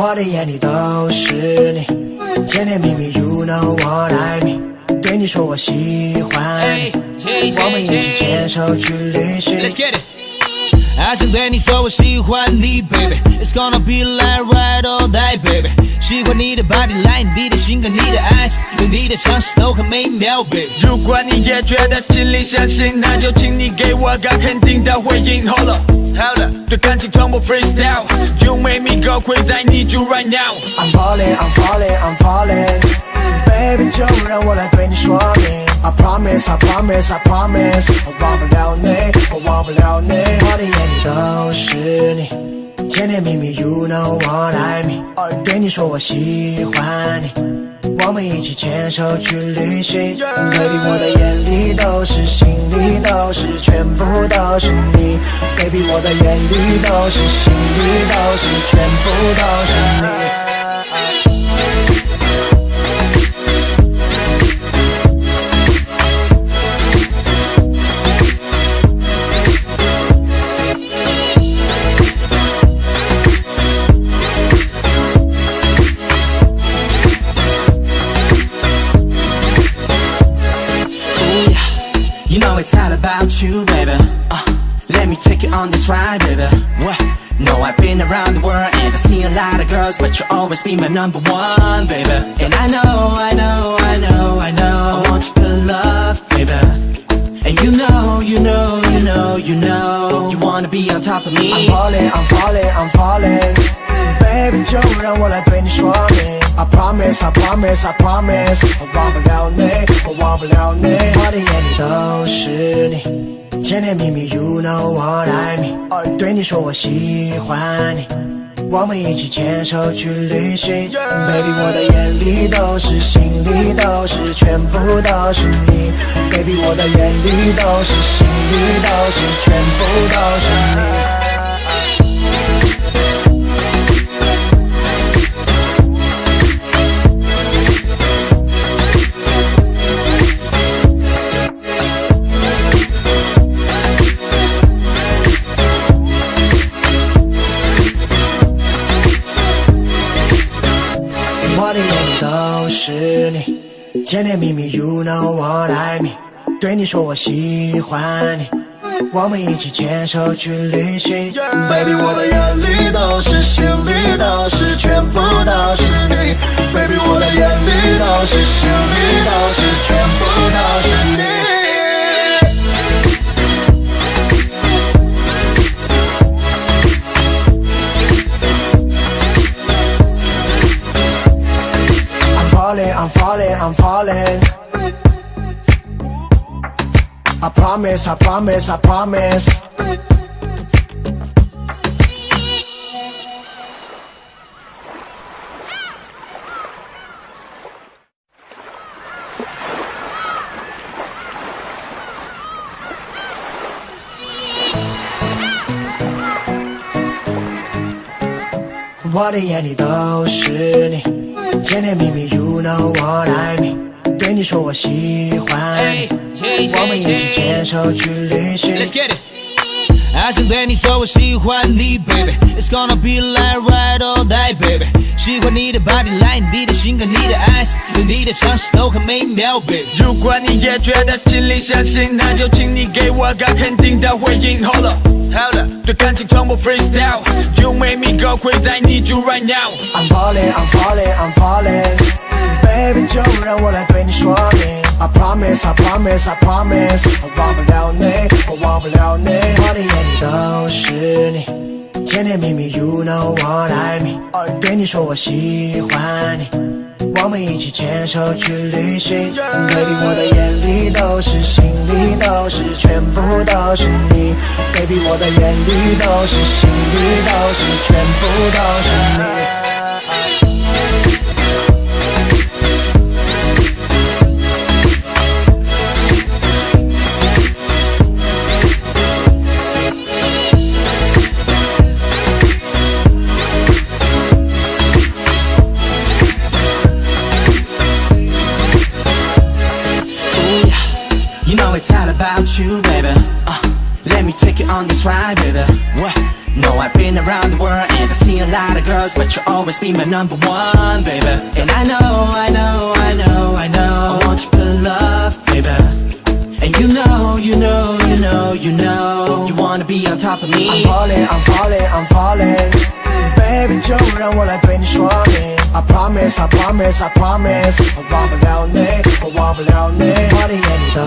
我的眼里都是你，甜甜蜜蜜 You know what I mean， 对你说我喜欢你，我们一起牵手去旅行。Let's get it。I 想对你说我喜欢你 baby It's gonna be like ride or die baby 喜欢你的 body line 你的性格你的 eyes 有你的尝试都很美妙 baby 如果你也觉得心里相信那就请你给我个肯定的回应 Hold up对感情从不 freestyle You make me go crazy I need you right now I'm falling I'm falling I'm falling Baby 就让我来对你说明I promise, I promise, I promise 我忘不了你，我忘不了你我的眼里都是你甜甜蜜蜜 You know what I mean 对你说我喜欢你我们一起牵手去旅行 Baby 我的眼里都是心里都是全部都是你 Baby 我的眼里都是心里都是全部都是你You know it's all about you, baby Let me take you on this ride, baby What? No, I've been around the world and I see a lot of girls But you'll always be my number one, baby And I know I want your good love, baby And you know You wanna be on top of me I'm falling, I'm falling, I'm falling Baby 就让我来对你说明I promise, I promise, I promise 我忘不了你，我忘不了你我的眼里都是你甜甜蜜蜜 You know what I mean 对你说我喜欢你我们一起牵手去旅行 Baby 我的眼里都是心里都是全部都是你 Baby 我的眼里都是心里都是全部都是你我的眼里都是你甜甜蜜蜜 You know what I mean 对你说我喜欢你我们一起牵手去旅行 Baby 我的眼里都是心里都是全部都是你 Baby 我的眼里都是心里都是全部都是你I'm falling, I'm falling I promise, I promise, I promise我的眼里都是你甜甜蜜蜜 You know what I mean 对你说我喜欢你我们一起牵手去旅行 Let's get it I 想对你说我喜欢你 baby It's gonna be like ride or die baby 喜欢你的 body line 你的性格你的 eyes 有你的尝试都很美妙 baby 如果你也觉得心里相信那就请你给我个肯定的回应 Hold up对感情从不 freestyle You make me go crazy I need you right now I'm falling, I'm falling, I'm falling Baby 就让我来对你说明I promise, I promise, I promise 我忘不了你，我忘不了你我的眼里都是你甜甜蜜蜜 You know what I mean 对你说我喜欢你我们一起牵手去旅行 Baby 我的眼里都是心里都是全部都是你 Baby 我的眼里都是心里都是全部都是你It's all about you, baby Let me take you on this ride, baby What? No, I've been around the world and I see a lot of girls, but you'll always be my number one, baby. And I know, I want you good love, baby. And you know, you wanna be on top of me. I'm falling. Baby， 就让我来对你说明。I promise， 我忘不了你，我忘不了你，我的眼里的。